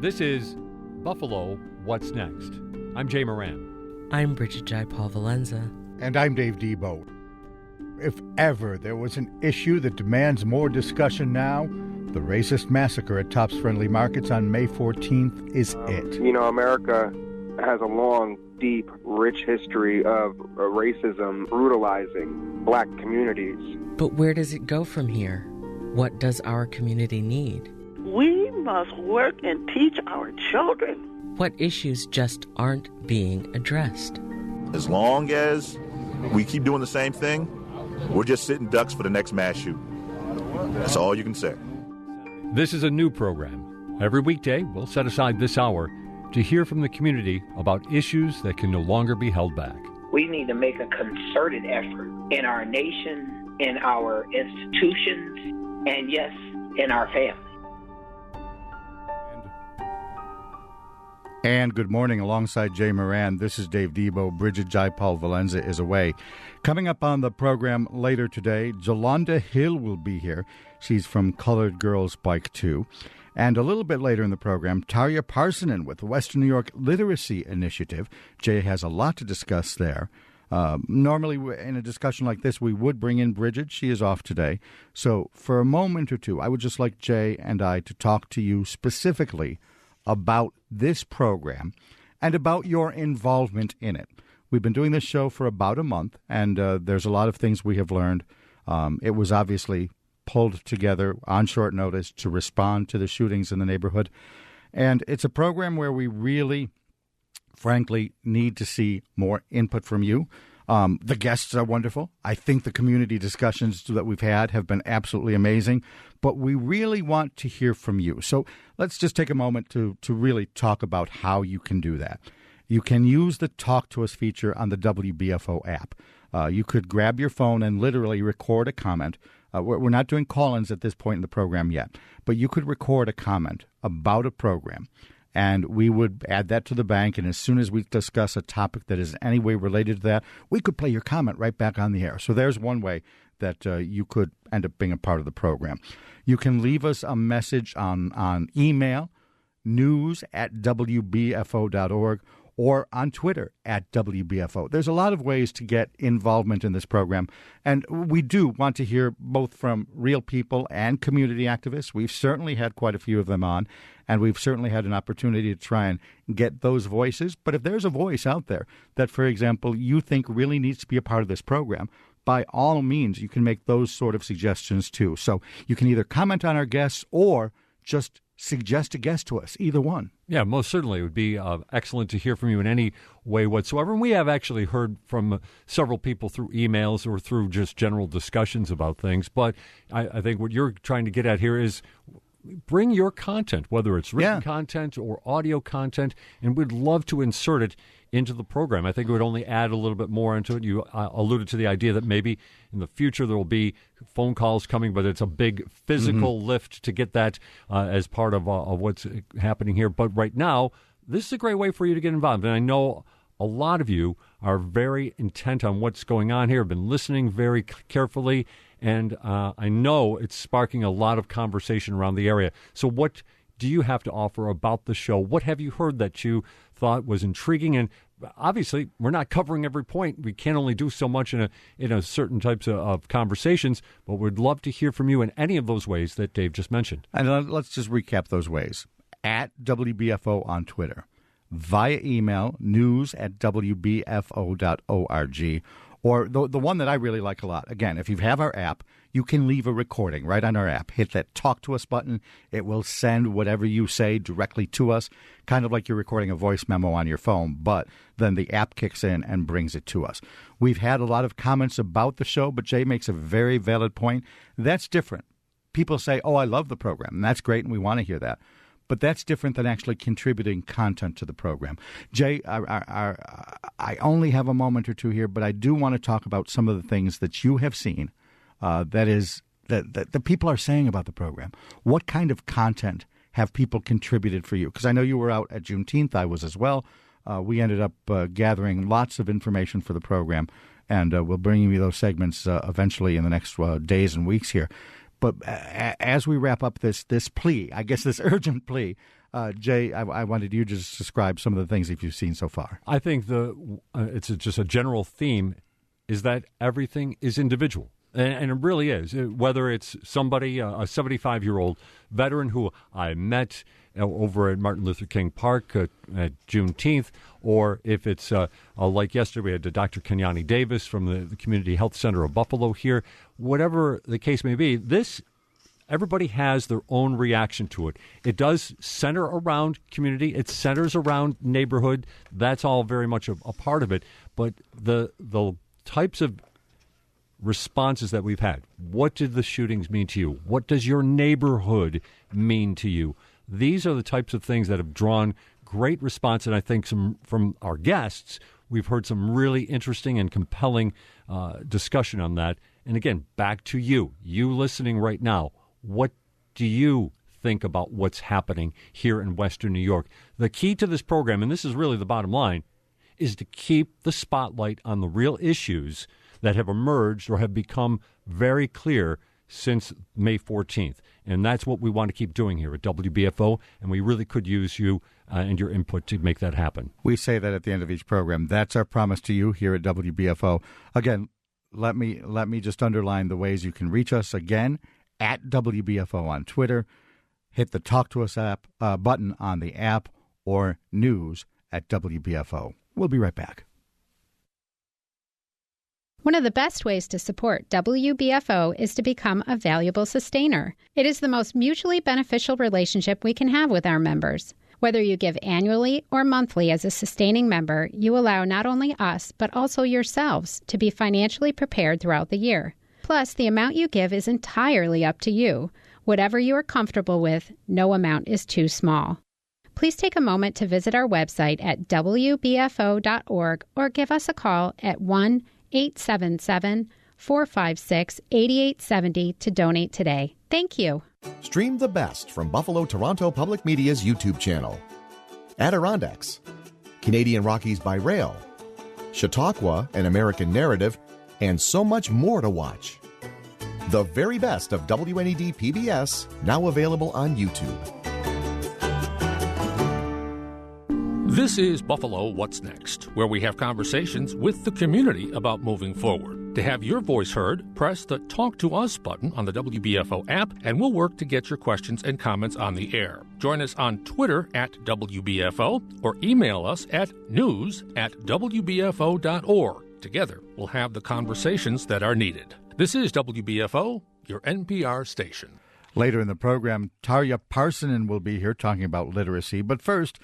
This is Buffalo What's Next. I'm Jay Moran. I'm Bridget Jaipaul-Valenza. And I'm Dave Debo. If ever there was an issue that demands more discussion now, the racist massacre at Tops Friendly Markets on May 14th is it. America has a long, deep, rich history of racism brutalizing black communities. But where does it go from here? What does our community need? We must work and teach our children. What issues just aren't being addressed? As long as we keep doing the same thing, we're just sitting ducks for the next mass shoot. That's all you can say. This is a new program. Every weekday, we'll set aside this hour to hear from the community about issues that can no longer be held back. We need to make a concerted effort in our nation, in our institutions, and yes, in our families. And good morning, alongside Jay Moran. This is Dave Debo. Bridget Jaipaul-Valenza is away. Coming up on the program later today, Jalonda Hill will be here. She's from Colored Girls Bike 2. And a little bit later in the program, Tarja Parssinen with the Western New York Literacy Initiative. Jay has a lot to discuss there. Normally, in a discussion like this, we would bring in Bridget. She is off today. So for a moment or two, I would just like Jay and I to talk to you specifically about this program and about your involvement in it. We've been doing this show for about a month, and there's a lot of things we have learned. It was obviously pulled together on short notice to respond to the shootings in the neighborhood. And it's a program where we really, frankly, need to see more input from you. The guests are wonderful. I think the community discussions that we've had have been absolutely amazing. But we really want to hear from you. So let's just take a moment to really talk about how you can do that. You can use the Talk to Us feature on the WBFO app. You could grab your phone and literally record a comment. We're not doing call-ins at this point in the program yet, but you could record a comment about a program, and we would add that to the bank, and as soon as we discuss a topic that is in any way related to that, we could play your comment right back on the air. So there's one way that you could end up being a part of the program. You can leave us a message on email, news@wbfo.org, or on Twitter @WBFO. There's a lot of ways to get involvement in this program, and we do want to hear both from real people and community activists. We've certainly had quite a few of them on, and we've certainly had an opportunity to try and get those voices. But if there's a voice out there that, for example, you think really needs to be a part of this program, by all means, you can make those sort of suggestions too. So you can either comment on our guests or just suggest a guest to us, either one. Yeah, most certainly. It would be excellent to hear from you in any way whatsoever. And we have actually heard from several people through emails or through just general discussions about things. But I think what you're trying to get at here is bring your content, whether it's written content or audio content, and we'd love to insert it into the program. I think it would only add a little bit more into it. You alluded to the idea that maybe in the future there will be phone calls coming, but it's a big physical lift to get that as part of what's happening here. But right now, this is a great way for you to get involved. And I know a lot of you are very intent on what's going on here, have been listening very carefully, and I know it's sparking a lot of conversation around the area. So what do you have to offer about the show? What have you heard that you thought was intriguing? And obviously, we're not covering every point. We can only do so much in a certain types of conversations, but we'd love to hear from you in any of those ways that Dave just mentioned. And let's just recap those ways. At WBFO on Twitter, via email, news@wbfo.org, or the one that I really like a lot. Again, if you have our app, you can leave a recording right on our app. Hit that Talk to Us button. It will send whatever you say directly to us, kind of like you're recording a voice memo on your phone, but then the app kicks in and brings it to us. We've had a lot of comments about the show, but Jay makes a very valid point. That's different. People say, oh, I love the program, and that's great, and we want to hear that. But that's different than actually contributing content to the program. Jay, I only have a moment or two here, but I do want to talk about some of the things that you have seen that the people are saying about the program. What kind of content have people contributed for you? Because I know you were out at Juneteenth. I was as well. We ended up gathering lots of information for the program, and we'll bring you those segments eventually in the next days and weeks here. But as we wrap up this plea, I guess this urgent plea, Jay, I wanted you to just describe some of the things that you've seen so far. I think it's just a general theme is that everything is individual. And it really is. Whether it's somebody, a 75-year-old veteran who I met over at Martin Luther King Park at Juneteenth, or if it's like yesterday, we had Dr. Kenyani Davis from the Community Health Center of Buffalo here. Whatever the case may be, everybody has their own reaction to it. It does center around community. It centers around neighborhood. That's all very much a part of it. But the types of responses that we've had. What did the shootings mean to you? What does your neighborhood mean to you? These are the types of things that have drawn great response, and I think from our guests, we've heard some really interesting and compelling discussion on that. And again, back to you listening right now. What do you think about what's happening here in Western New York? The key to this program, and this is really the bottom line, is to keep the spotlight on the real issues that have emerged or have become very clear since May 14th. And that's what we want to keep doing here at WBFO, and we really could use you and your input to make that happen. We say that at the end of each program. That's our promise to you here at WBFO. Again, let me just underline the ways you can reach us again at WBFO on Twitter. Hit the Talk to Us app button on the app, or news at WBFO. We'll be right back. One of the best ways to support WBFO is to become a valuable sustainer. It is the most mutually beneficial relationship we can have with our members. Whether you give annually or monthly as a sustaining member, you allow not only us, but also yourselves to be financially prepared throughout the year. Plus, the amount you give is entirely up to you. Whatever you are comfortable with, no amount is too small. Please take a moment to visit our website at WBFO.org or give us a call at 1-877-456-8870 to donate today. Thank you. Stream the best from Buffalo Toronto Public Media's YouTube channel. Adirondacks, Canadian Rockies by Rail, Chautauqua, An American Narrative, and so much more to watch. The very best of WNED PBS, now available on YouTube. This is Buffalo What's Next, where we have conversations with the community about moving forward. To have your voice heard, press the Talk to Us button on the WBFO app, and we'll work to get your questions and comments on the air. Join us on Twitter at WBFO or email us at news@wbfo.org. Together, we'll have the conversations that are needed. This is WBFO, your NPR station. Later in the program, Tarja Parssinen will be here talking about literacy. But first,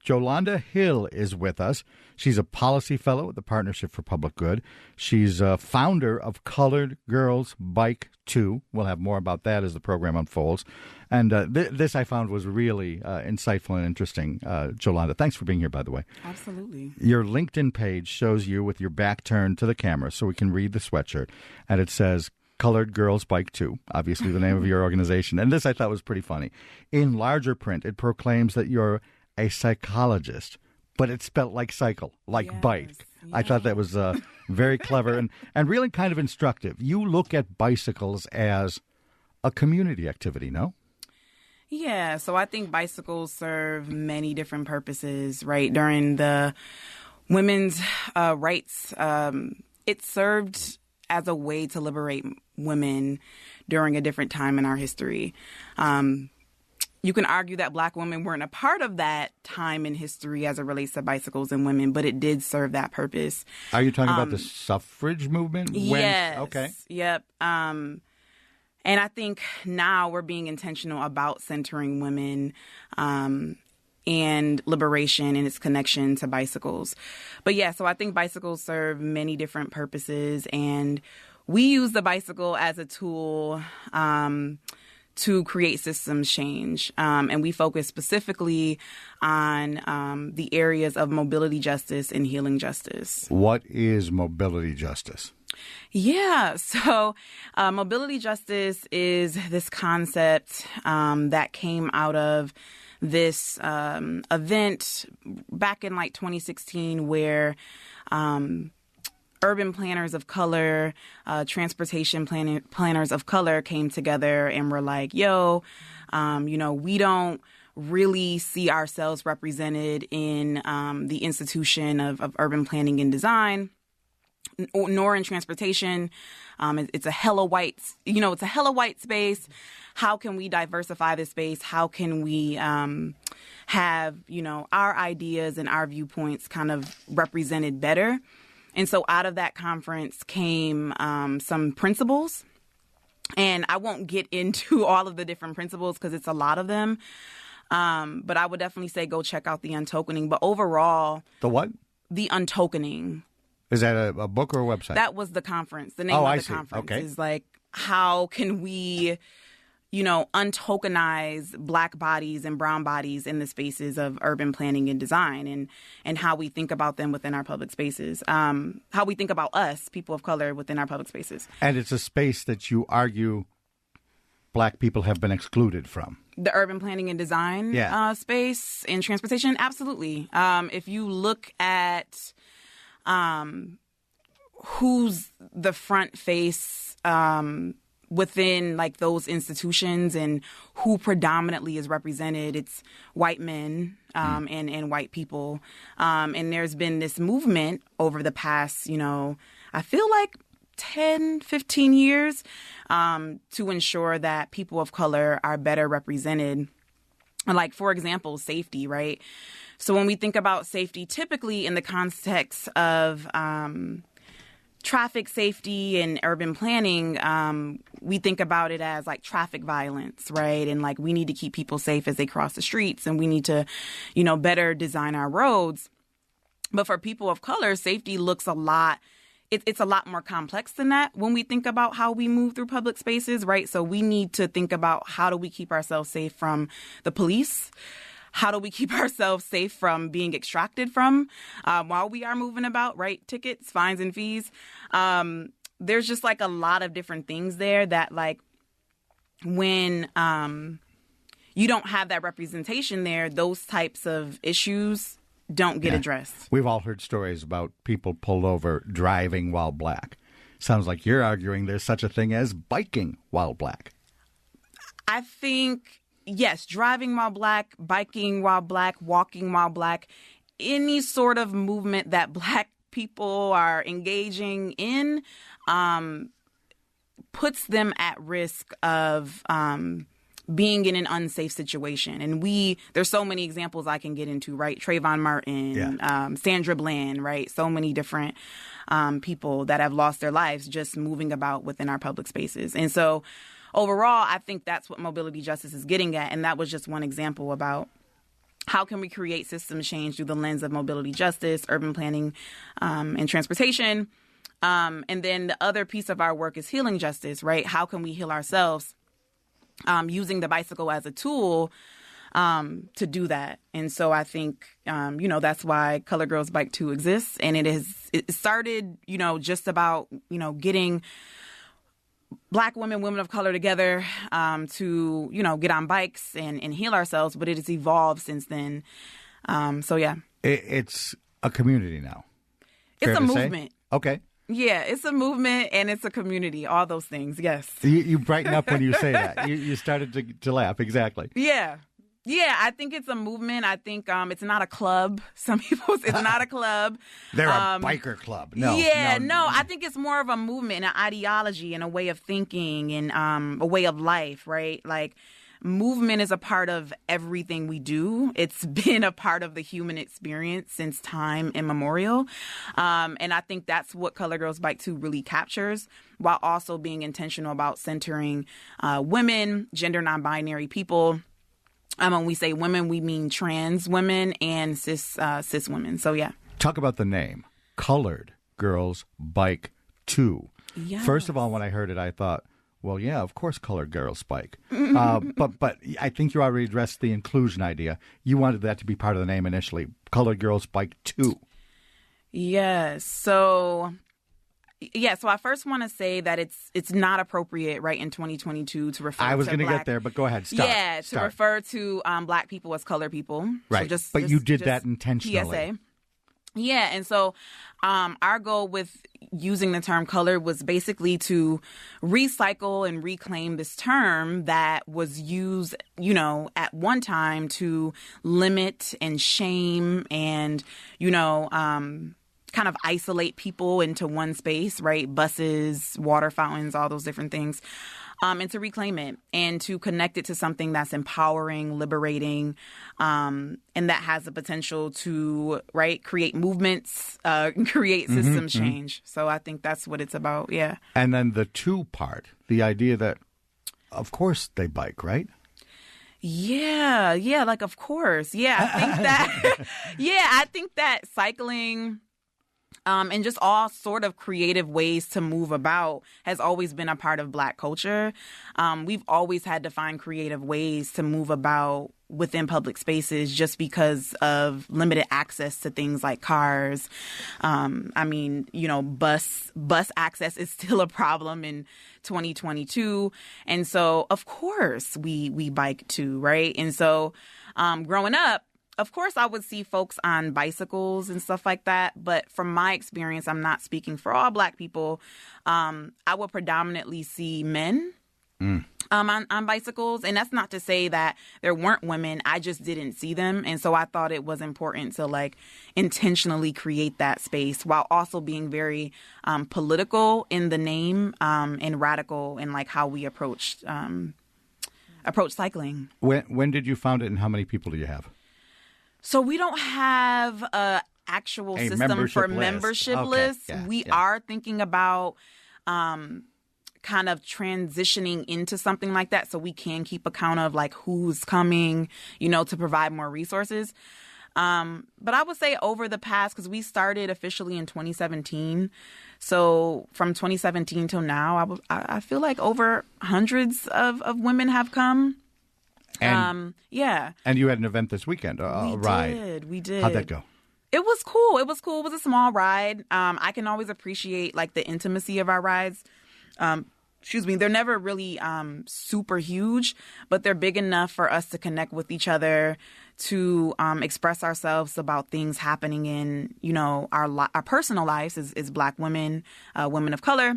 Jalonda Hill is with us. She's a policy fellow at the Partnership for Public Good. She's a founder of Colored Girls Bike 2. We'll have more about that as the program unfolds. And this I found was really insightful and interesting. Jalonda, thanks for being here, by the way. Absolutely. Your LinkedIn page shows you with your back turned to the camera so we can read the sweatshirt. And it says, Colored Girls Bike 2, obviously the name of your organization. And this I thought was pretty funny. In larger print, it proclaims that you're a psychologist, but it's spelled like cycle, like yes, bike. Yeah. I thought that was very clever and really kind of instructive. You look at bicycles as a community activity, no? Yeah, so I think bicycles serve many different purposes, right? During the women's rights, it served as a way to liberate women during a different time in our history. You can argue that Black women weren't a part of that time in history as it relates to bicycles and women, but it did serve that purpose. Are you talking about the suffrage movement? Yes. Okay. Yep. And I think now we're being intentional about centering women and liberation and its connection to bicycles. But yeah, so I think bicycles serve many different purposes, and we use the bicycle as a tool to create systems change. And we focus specifically on the areas of mobility justice and healing justice. What is mobility justice? Yeah, so mobility justice is this concept that came out of this event back in like 2016 where urban planners of color, transportation planners of color came together and were like, yo, we don't really see ourselves represented in the institution of urban planning and design, nor in transportation. It's a hella white, it's a hella white space. How can we diversify this space? How can we have, our ideas and our viewpoints kind of represented better? And so out of that conference came some principles. And I won't get into all of the different principles because it's a lot of them. But I would definitely say go check out The Untokening. But overall... The what? The Untokening. Is that a book or a website? That was the conference. The name of the conference is like, how can we... untokenize Black bodies and brown bodies in the spaces of urban planning and design, and how we think about them within our public spaces, how we think about us, people of color, within our public spaces. And it's a space that you argue Black people have been excluded from. The urban planning and design space and transportation, absolutely. If you look at who's the front face within like those institutions and who predominantly is represented, it's white men and white people. And there's been this movement over the past, I feel like 10, 15 years to ensure that people of color are better represented. Like, for example, safety, right? So when we think about safety, typically in the context of traffic safety and urban planning, we think about it as like traffic violence, right? And like we need to keep people safe as they cross the streets, and we need to, better design our roads. But for people of color, safety looks a lot, it's a lot more complex than that when we think about how we move through public spaces, right? So we need to think about how do we keep ourselves safe from the police? How do we keep ourselves safe from being extracted from while we are moving about, right? Tickets, fines, and fees. There's just like a lot of different things there that like when you don't have that representation there, those types of issues don't get addressed. We've all heard stories about people pulled over driving while Black. Sounds like you're arguing there's such a thing as biking while Black. I think... yes, driving while Black, biking while Black, walking while Black, any sort of movement that Black people are engaging in puts them at risk of being in an unsafe situation. And there's so many examples I can get into, right? Trayvon Martin, Sandra Bland, right? So many different people that have lost their lives just moving about within our public spaces. And so overall, I think that's what mobility justice is getting at. And that was just one example about how can we create system change through the lens of mobility justice, urban planning, and transportation. And then the other piece of our work is healing justice, right? How can we heal ourselves using the bicycle as a tool to do that? And so I think, that's why Colored Girls Bike 2 exists. And it started, just about, getting Black women of color together to, get on bikes and heal ourselves. But it has evolved since then. It's a community now. It's a movement. Okay. Yeah, it's a movement and it's a community. All those things. Yes. You brighten up when you say that. You started to laugh. Exactly. Yeah. Yeah, I think it's a movement. I think it's not a club. Some people say it's not a club. They're a biker club. No. I think it's more of a movement, an ideology, and a way of thinking, and a way of life, right? Like, movement is a part of everything we do. It's been a part of the human experience since time immemorial. And I think that's what Colored Girls Bike 2 really captures, while also being intentional about centering women, gender non-binary people. When we say women, we mean trans women and cis women. So, yeah. Talk about the name, Colored Girls Bike 2. Yes. First of all, when I heard it, I thought, well, yeah, of course, Colored Girls Bike. But I think you already addressed the inclusion idea. You wanted that to be part of the name initially, Colored Girls Bike 2. Yes. So I first want to say that it's not appropriate, right, in 2022 to refer to I was going to get there, but go ahead. Start. Refer to Black people as colored people. Right. So but you did that intentionally. PSA. Yeah, and so our goal with using the term color was basically to recycle and reclaim this term that was used, at one time to limit and shame and, kind of isolate people into one space, right? Buses, water fountains, all those different things. And to reclaim it and to connect it to something that's empowering, liberating, and that has the potential to, create movements, create systems change. So I think that's what it's about, yeah. And then the two part, the idea that, of course, they bike, right? Yeah, of course. Yeah, I think that, I think that cycling... and just all sort of creative ways to move about has always been a part of Black culture. We've always had to find creative ways to move about within public spaces just because of limited access to things like cars. Bus access is still a problem in 2022. And so, of course, we bike too, right? And so growing up, of course, I would see folks on bicycles and stuff like that. But from my experience, I'm not speaking for all Black people. I would predominantly see men on bicycles. And that's not to say that there weren't women. I just didn't see them. And so I thought it was important to intentionally create that space while also being very political in the name and radical in how we approach cycling. When did you found it and how many people do you have? So we don't have a actual system for membership lists. We are thinking about kind of transitioning into something like that so we can keep account of who's coming, to provide more resources. But I would say over the past, because we started officially in 2017. So from 2017 till now, I feel like over hundreds of women have come. And, And you had an event this weekend, a ride. We did. How'd that go? It was cool. It was a small ride. I can always appreciate the intimacy of our rides. They're never really super huge, but they're big enough for us to connect with each other, to express ourselves about things happening in, our personal lives as Black women, women of color.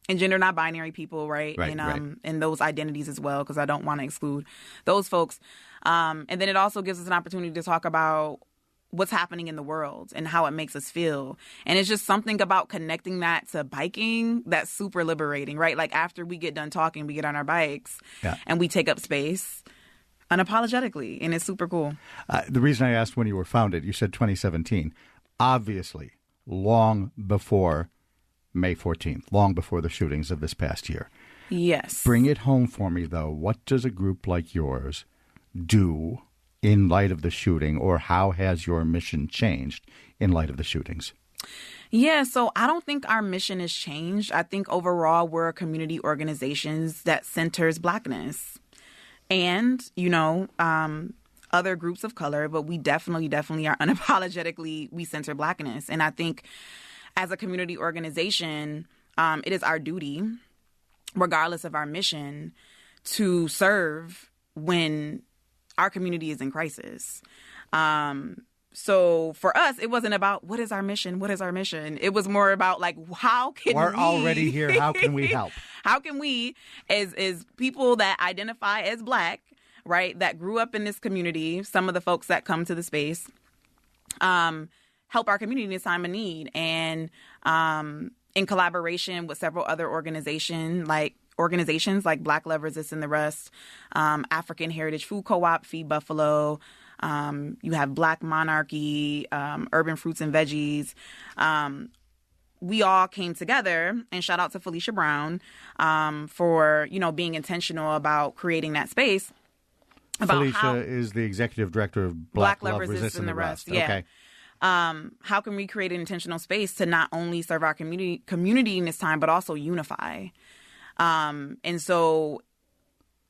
And gender non-binary people, right? And those identities as well, because I don't want to exclude those folks. And then it also gives us an opportunity to talk about what's happening in the world and how it makes us feel. And it's just something about connecting that to biking that's super liberating, right? After we get done talking, we get on our bikes and we take up space unapologetically, and it's super cool. The reason I asked when you were founded, you said 2017. Obviously, long before May 14th, long before the shootings of this past year. Yes. Bring it home for me, though. What does a group like yours do in light of the shooting, or how has your mission changed in light of the shootings? Yeah, so I don't think our mission has changed. I think overall we're a community organization that centers Blackness and, other groups of color, but we definitely are unapologetically, we center Blackness. And I think as a community organization, it is our duty, regardless of our mission, to serve when our community is in crisis. So for us, it wasn't about what is our mission? What is our mission? It was more about how can we're already here. How can we help? How can we, as people that identify as Black, right, that grew up in this community, some of the folks that come to the space, help our community in this time of need, and in collaboration with several other organizations like Black Love Resist and the Rest, African Heritage Food Co-op, Feed Buffalo. You have Black Monarchy, Urban Fruits and Veggies. We all came together, and shout out to Felicia Brown for being intentional about creating that space. Felicia is the executive director of Black Love Resist and the Rest. Yeah. Okay. How can we create an intentional space to not only serve our community in this time, but also unify? And so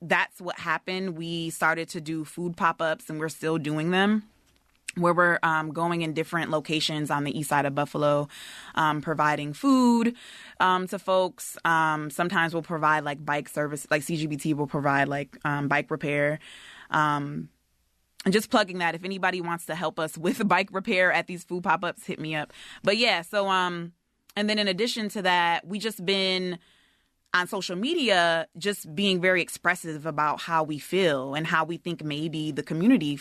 that's what happened. We started to do food pop-ups, and we're still doing them, where we're going in different locations on the east side of Buffalo, providing food to folks. Sometimes we'll provide bike service, CGBT will provide bike repair. just plugging that. If anybody wants to help us with bike repair at these food pop-ups, hit me up. But yeah, so and then in addition to that, we just been on social media just being very expressive about how we feel and how we think maybe the community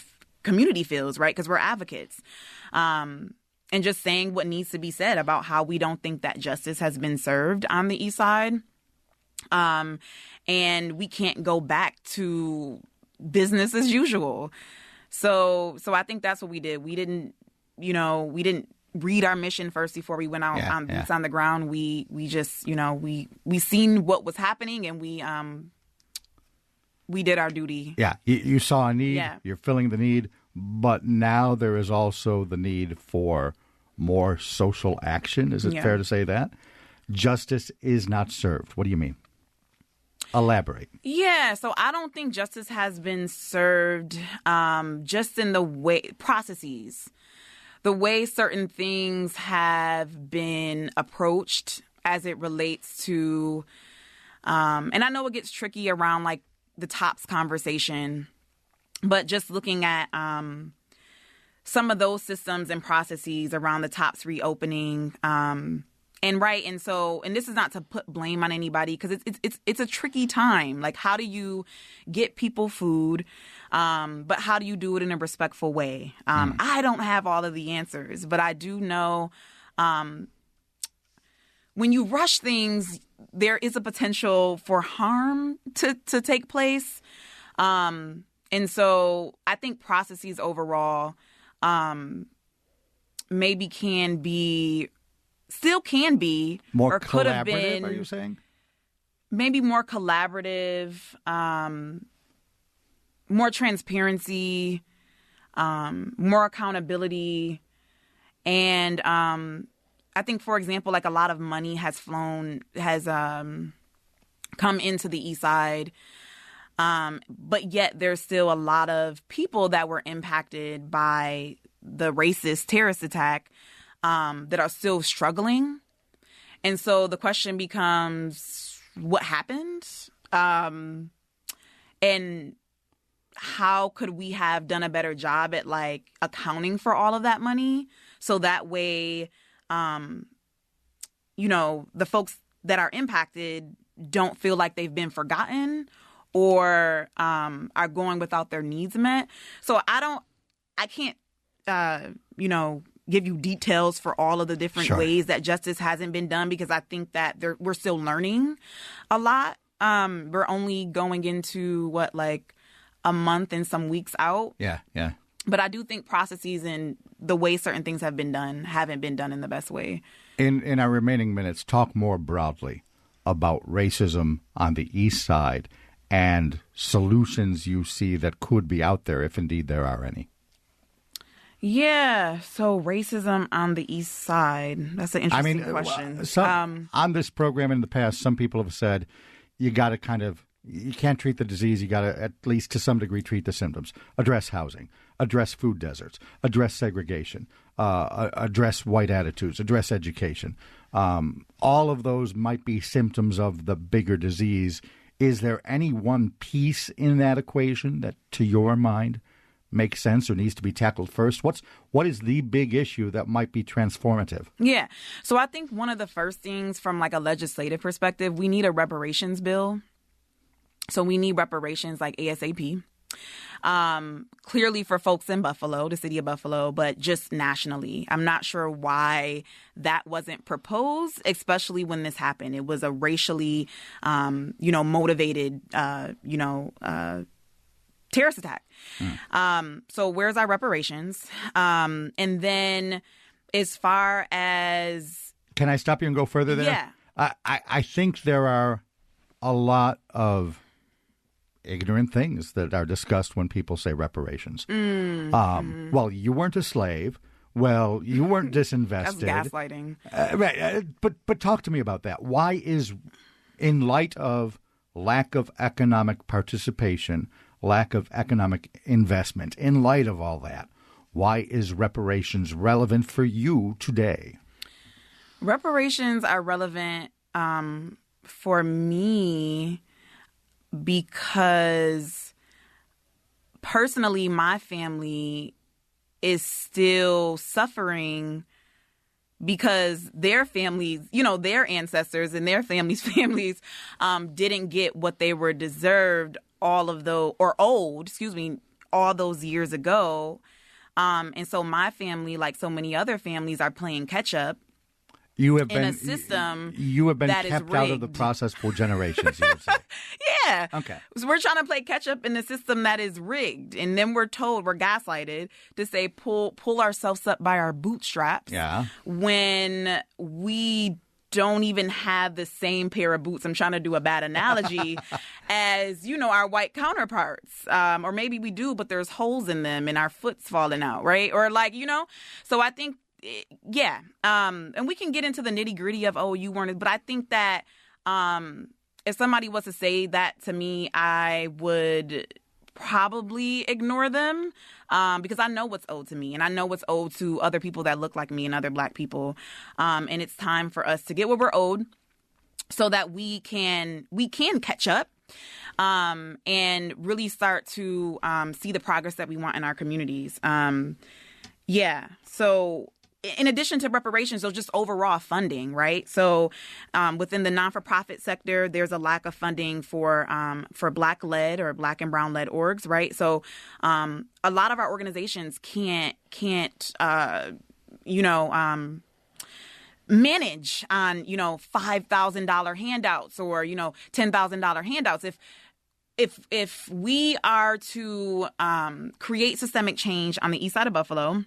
feels, right? Because we're advocates. And just saying what needs to be said about how we don't think that justice has been served on the East Side. And we can't go back to business as usual. So I think that's what we did. We didn't read our mission first before we went out on boots on the ground. We just, we seen what was happening, and we did our duty. Yeah, you saw a need, you're filling the need, but now there is also the need for more social action. Is it fair to say that? Justice is not served. What do you mean? Elaborate. Yeah, so I don't think justice has been served just in the way processes. The way certain things have been approached as it relates to, and I know it gets tricky around like the TOPS conversation, but just looking at some of those systems and processes around the TOPS reopening, and this is not to put blame on anybody, because it's a tricky time. Like, how do you get people food? But how do you do it in a respectful way? I don't have all of the answers, but I do know when you rush things, there is a potential for harm to take place. And so I think processes overall maybe still can be more or could have been. Are you saying? Maybe more collaborative, more transparency, more accountability. And I think, for example, like a lot of money has come into the East Side. But yet there's still a lot of people that were impacted by the racist terrorist attack that are still struggling. And so the question becomes, what happened? And how could we have done a better job at like accounting for all of that money? So that way, the folks that are impacted don't feel like they've been forgotten or are going without their needs met. So I can't, give you details for all of the different ways that justice hasn't been done, because I think that we're still learning a lot. We're only going into a month and some weeks out. Yeah. But I do think processes and the way certain things have been done haven't been done in the best way. In our remaining minutes, talk more broadly about racism on the East Side and solutions you see that could be out there, if indeed there are any. Yeah, so racism on the East Side, that's an interesting question. On this program in the past, some people have said you can't treat the disease, you got to at least to some degree treat the symptoms. Address housing, address food deserts, address segregation, address white attitudes, address education. All of those might be symptoms of the bigger disease. Is there any one piece in that equation that, to your mind, makes sense or needs to be tackled first? What is the big issue that might be transformative? Yeah. So I think one of the first things from like a legislative perspective, we need a reparations bill. So we need reparations like ASAP. Clearly for folks in Buffalo, the city of Buffalo, but just nationally. I'm not sure why that wasn't proposed, especially when this happened. It was a racially, motivated, terrorist attack. So where's our reparations? And then as far as... Can I stop you and go further there? Yeah. I think there are a lot of ignorant things that are discussed when people say reparations. Well, you weren't a slave. Well, you weren't disinvested. That's gaslighting. Right. But talk to me about that. Why is, in light of lack of economic participation, lack of economic investment, in light of all that, why is reparations relevant for you today? Reparations are relevant for me because personally, my family is still suffering because their families, their ancestors and their families didn't get what they were deserved all those years ago. And so my family, like so many other families, are playing catch up. You have been a system. You have been that kept out of the process for generations. You would say. Yeah. Okay. So we're trying to play catch up in a system that is rigged, and then we're gaslighted to say pull ourselves up by our bootstraps. Yeah. When we don't even have the same pair of boots. I'm trying to do a bad analogy as, our white counterparts. Or maybe we do, but there's holes in them and our foot's falling out, right? Or so I think, yeah. And we can get into the nitty gritty of, you weren't, but I think that if somebody was to say that to me, I would probably ignore them because I know what's owed to me and I know what's owed to other people that look like me and other Black people. And it's time for us to get what we're owed so that we can catch up and really start to see the progress that we want in our communities. Yeah. So in addition to reparations, there's just overall funding, right? So within the non-for-profit sector, there's a lack of funding for Black-led or Black and Brown-led orgs, right? So a lot of our organizations can't manage on, $5,000 handouts or, $10,000 handouts. If we are to create systemic change on the east side of Buffalo,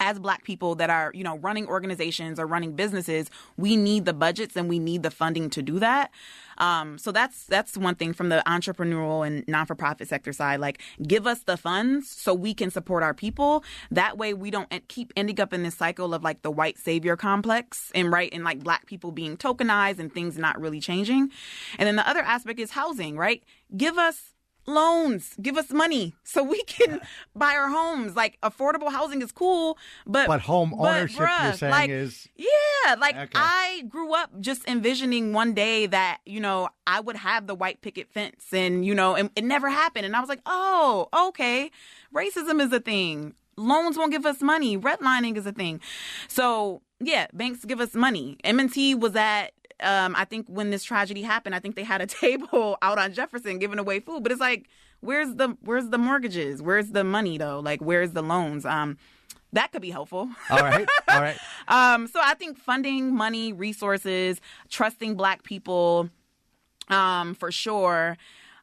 as Black people that are, running organizations or running businesses, we need the budgets and we need the funding to do that. So that's one thing from the entrepreneurial and non-for-profit sector side. Like, give us the funds so we can support our people. That way we don't keep ending up in this cycle of like the white savior complex and like Black people being tokenized and things not really changing. And then the other aspect is housing, right? Give us loans, give us money so we can buy our homes. Like, affordable housing is cool, but home ownership, you're saying, is okay. I grew up just envisioning one day that I would have the white picket fence, and and it never happened. And I was like, oh, okay, racism is a thing. Loans won't give us money. Redlining is a thing. So yeah, banks give us money. M&T was at I think when this tragedy happened, I think they had a table out on Jefferson giving away food. But it's like, where's the mortgages? Where's the money though? Like, where's the loans? That could be helpful. All right. So I think funding, money, resources, trusting Black people, for sure.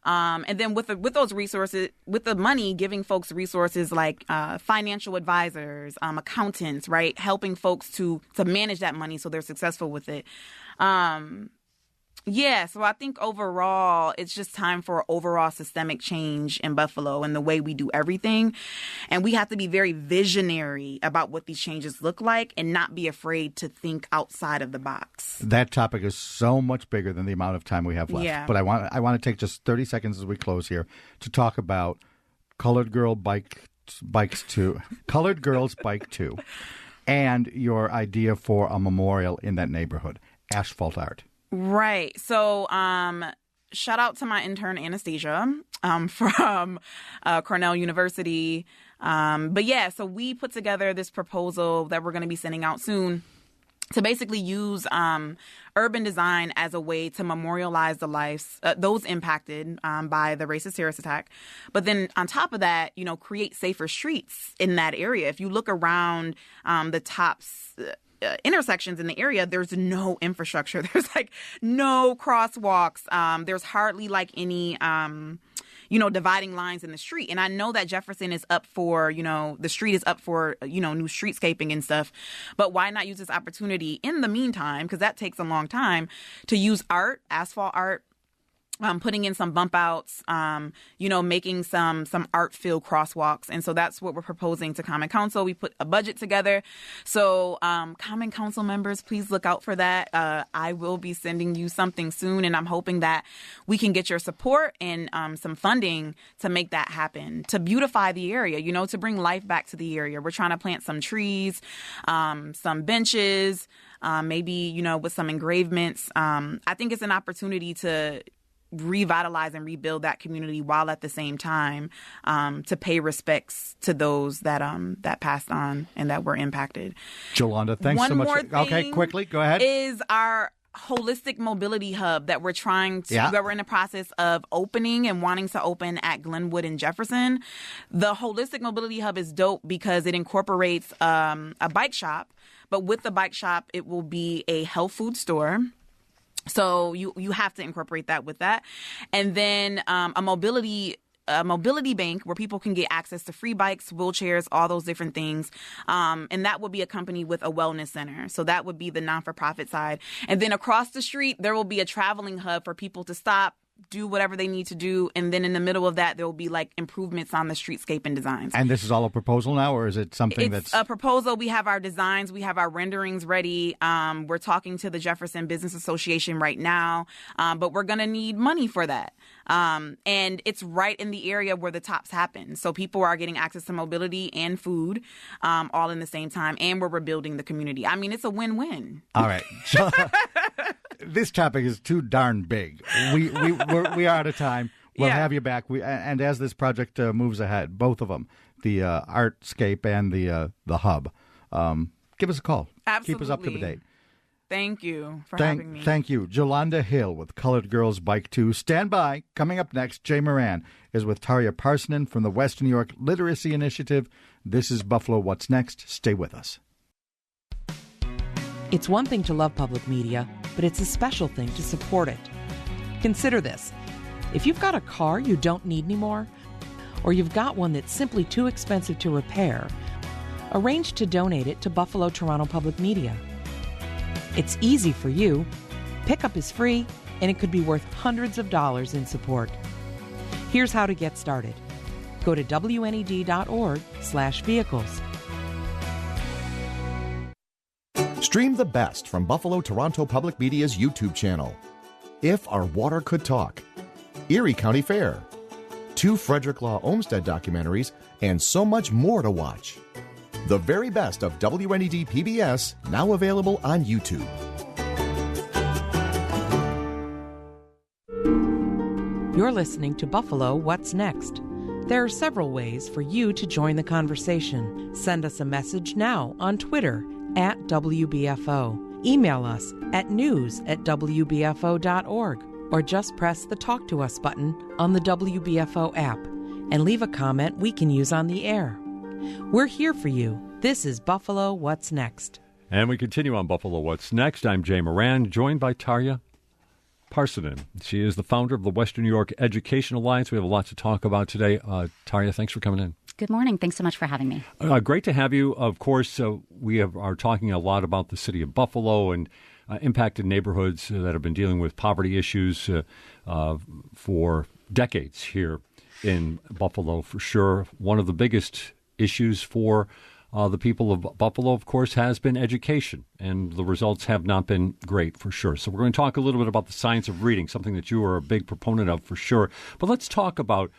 And then with those resources, with the money, giving folks resources like financial advisors, accountants, right? Helping folks to manage that money so they're successful with it. So I think overall, it's just time for overall systemic change in Buffalo and the way we do everything. And we have to be very visionary about what these changes look like and not be afraid to think outside of the box. That topic is so much bigger than the amount of time we have left. Yeah. But I want to take just 30 seconds as we close here to talk about Colored Girls Bike 2, and your idea for a memorial in that neighborhood, asphalt art. Right. So shout out to my intern, Anastasia, from Cornell University. But yeah, so we put together this proposal that we're going to be sending out soon to basically use urban design as a way to memorialize the lives, those impacted by the racist terrorist attack. But then on top of that, create safer streets in that area. If you look around the tops intersections in the area, there's no infrastructure. There's like no crosswalks. There's hardly like any, dividing lines in the street. And I know that Jefferson is up for, the street is up for, new streetscaping and stuff. But why not use this opportunity in the meantime, because that takes a long time, to use art, asphalt art, putting in some bump outs, making some art-filled crosswalks. And so that's what we're proposing to Common Council. We put a budget together. So Common Council members, please look out for that. I will be sending you something soon, and I'm hoping that we can get your support and some funding to make that happen, to beautify the area, to bring life back to the area. We're trying to plant some trees, some benches, maybe, with some engravements. I think it's an opportunity to revitalize and rebuild that community while at the same time to pay respects to those that passed on and that were impacted. Jalonda, thanks so much. One more thing Okay, quickly, go ahead. Is our holistic mobility hub that we're that we're in the process of opening and wanting to open at Glenwood and Jefferson. The holistic mobility hub is dope because it incorporates a bike shop, but with the bike shop, it will be a health food store. So you have to incorporate that with that. And then a mobility bank where people can get access to free bikes, wheelchairs, all those different things. And that would be accompanied with a wellness center. So that would be the non-for-profit side. And then across the street, there will be a traveling hub for people to stop, do whatever they need to do. And then in the middle of that, there will be like improvements on the streetscape and designs. And this is all a proposal now, or is it something It's a proposal. We have our designs. We have our renderings ready. We're talking to the Jefferson Business Association right now, but we're going to need money for that. And it's right in the area where the tops happen. So people are getting access to mobility and food all in the same time. And we're rebuilding the community. I mean, it's a win-win. All right. So, this topic is too darn big. We are out of time. We'll have you back. And as this project moves ahead, both of them, the Artscape and the Hub, give us a call. Absolutely. Keep us up to date. Thank you for having me. Thank you. Jalonda Hill with Colored Girls Bike 2. Stand by. Coming up next, Jay Moran is with Tarja Parssinen from the Western New York Literacy Initiative. This is Buffalo What's Next. Stay with us. It's one thing to love public media, but it's a special thing to support it. Consider this. If you've got a car you don't need anymore, or you've got one that's simply too expensive to repair, arrange to donate it to Buffalo Toronto Public Media. It's easy for you. Pickup is free, and it could be worth hundreds of dollars in support. Here's how to get started. Go to WNED.org/vehicles. Stream the best from Buffalo Toronto Public Media's YouTube channel. If Our Water Could Talk, Erie County Fair, 2 Frederick Law Olmsted documentaries, and so much more to watch. The very best of WNED PBS, now available on YouTube. You're listening to Buffalo What's Next. There are several ways for you to join the conversation. Send us a message now on Twitter @WBFO. Email us at news@WBFO.org, or just press the Talk to Us button on the WBFO app and leave a comment we can use on the air. We're here for you. This is Buffalo What's Next. And we continue on Buffalo What's Next. I'm Jay Moran, joined by Tarja Parssinen. She is the founder of the Western New York Education Alliance. We have a lot to talk about today. Tarja, thanks for coming in. Good morning. Thanks so much for having me. Great to have you. Of course, we are talking a lot about the city of Buffalo and impacted neighborhoods that have been dealing with poverty issues for decades here in Buffalo, for sure. One of the biggest issues for the people of Buffalo, of course, has been education, and the results have not been great, for sure. So we're going to talk a little bit about the science of reading, something that you are a big proponent of, for sure. But let's talk about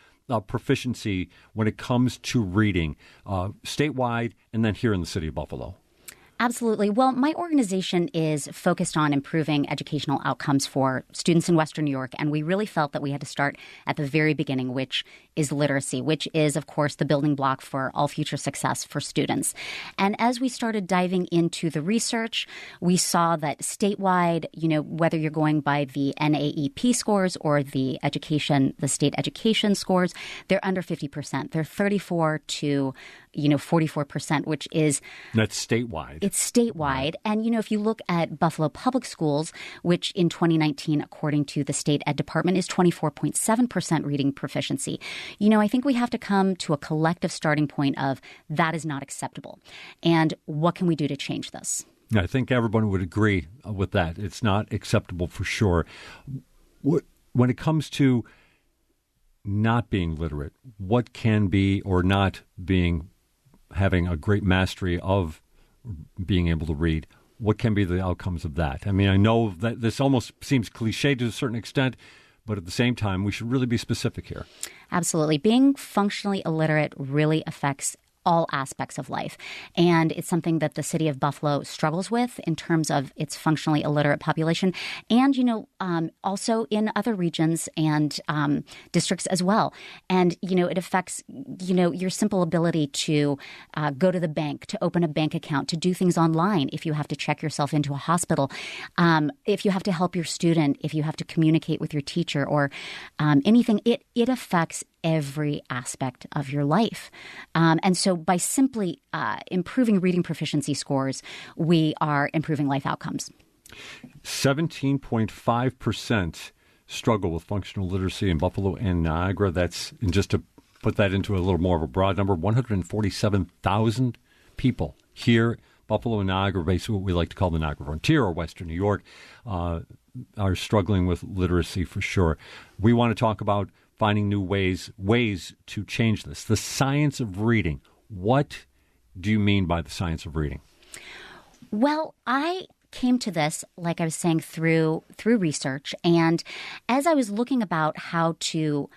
proficiency when it comes to reading, statewide and then here in the city of Buffalo. Absolutely. Well, my organization is focused on improving educational outcomes for students in Western New York, and we really felt that we had to start at the very beginning, which is literacy, which is, of course, the building block for all future success for students. And as we started diving into the research, we saw that statewide, whether you're going by the NAEP scores or the state education scores, they're under 50%. They're 34 to 44%, which is... That's statewide. It's statewide. And, if you look at Buffalo Public Schools, which in 2019, according to the State Ed Department, is 24.7% reading proficiency, I think we have to come to a collective starting point of that is not acceptable. And what can we do to change this? I think everyone would agree with that. It's not acceptable for sure. When it comes to not being literate, what can be or not having a great mastery of being able to read, what can be the outcomes of that? I mean, I know that this almost seems cliche to a certain extent, but at the same time, we should really be specific here. Absolutely. Being functionally illiterate really affects all aspects of life. And it's something that the city of Buffalo struggles with in terms of its functionally illiterate population. And, also in other regions and districts as well. And, it affects, your simple ability to go to the bank, to open a bank account, to do things online if you have to check yourself into a hospital, if you have to help your student, if you have to communicate with your teacher or anything. It affects every aspect of your life. And so by simply improving reading proficiency scores, we are improving life outcomes. 17.5% struggle with functional literacy in Buffalo and Niagara. That's, and just to put that into a little more of a broad number, 147,000 people here, Buffalo and Niagara, basically what we like to call the Niagara Frontier or Western New York, are struggling with literacy for sure. We want to talk about finding new ways to change this. The science of reading. What do you mean by the science of reading? Well, I came to this, like I was saying, through research. And as I was looking about how to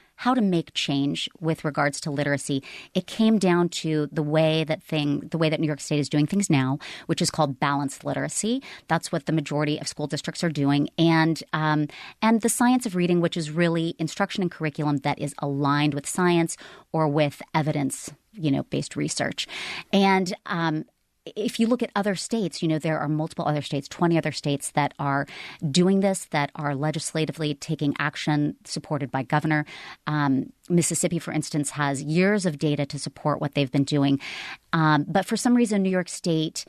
make change with regards to literacy, it came down to the way that New York State is doing things now, which is called balanced literacy. That's what the majority of school districts are doing. And the science of reading, which is really instruction and curriculum that is aligned with science or with evidence, based research. And if you look at other states, there are multiple other states, 20 other states that are doing this, that are legislatively taking action supported by governor. Mississippi, for instance, has years of data to support what they've been doing. But for some reason, New York State,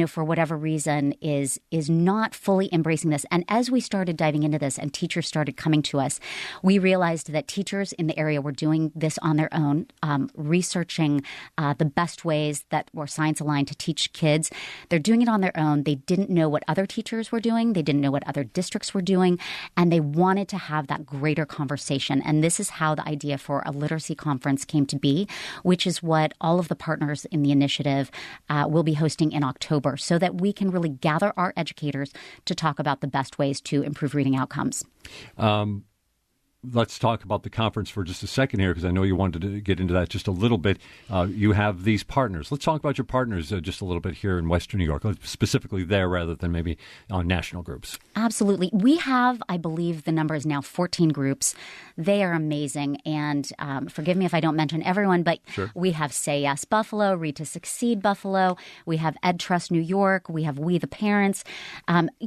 for whatever reason, is not fully embracing this. And as we started diving into this and teachers started coming to us, we realized that teachers in the area were doing this on their own, researching the best ways that were science-aligned to teach kids. They're doing it on their own. They didn't know what other teachers were doing. They didn't know what other districts were doing. And they wanted to have that greater conversation. And this is how the idea for a literacy conference came to be, which is what all of the partners in the initiative will be hosting in October, so that we can really gather our educators to talk about the best ways to improve reading outcomes. Let's talk about the conference for just a second here, because I know you wanted to get into that just a little bit. You have these partners. Let's talk about your partners just a little bit here in Western New York, specifically there rather than maybe on national groups. Absolutely. We have, I believe the number is now 14 groups. They are amazing. And forgive me if I don't mention everyone, but sure. We have Say Yes Buffalo, Read to Succeed Buffalo. We have Ed Trust New York. We have We the Parents.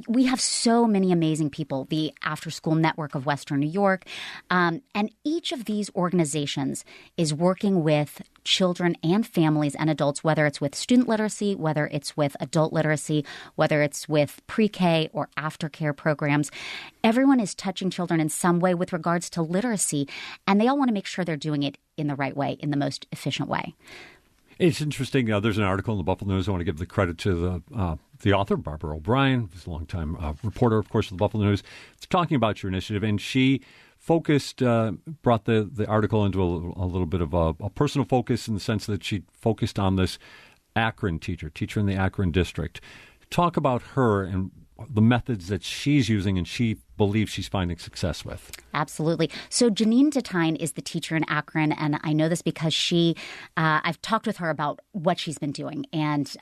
We have so many amazing people. The After School Network of Western New York. And each of these organizations is working with children and families and adults, whether it's with student literacy, whether it's with adult literacy, whether it's with pre-K or aftercare programs. Everyone is touching children in some way with regards to literacy, and they all want to make sure they're doing it in the right way, in the most efficient way. It's interesting. There's an article in the Buffalo News. I want to give the credit to the author, Barbara O'Brien, who's a longtime reporter, of course, of the Buffalo News. It's talking about your initiative, and she brought the article into a little bit of a personal focus in the sense that she focused on this Akron teacher in the Akron district. Talk about her and the methods that she's using and she believes she's finding success with. Absolutely. So Janine Detine is the teacher in Akron, and I know this because I've talked with her about what she's been doing and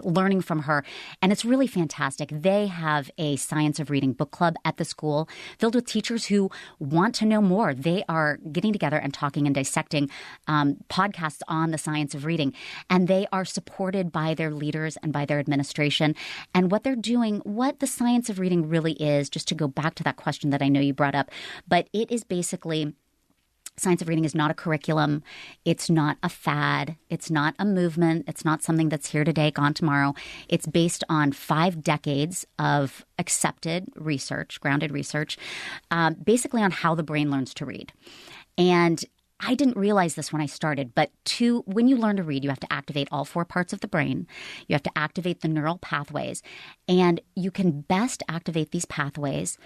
learning from her, and it's really fantastic. They have a Science of Reading book club at the school filled with teachers who want to know more. They are getting together and talking and dissecting podcasts on the Science of Reading, and they are supported by their leaders and by their administration. And what they're doing, what the Science of Reading really is, just to go back to that question that I know you brought up, but it is basically, Science of Reading is not a curriculum. It's not a fad. It's not a movement. It's not something that's here today, gone tomorrow. It's based on 5 decades of accepted research, grounded research, basically on how the brain learns to read. And I didn't realize this when I started, but when you learn to read, you have to activate all 4 parts of the brain. You have to activate the neural pathways, and you can best activate these pathways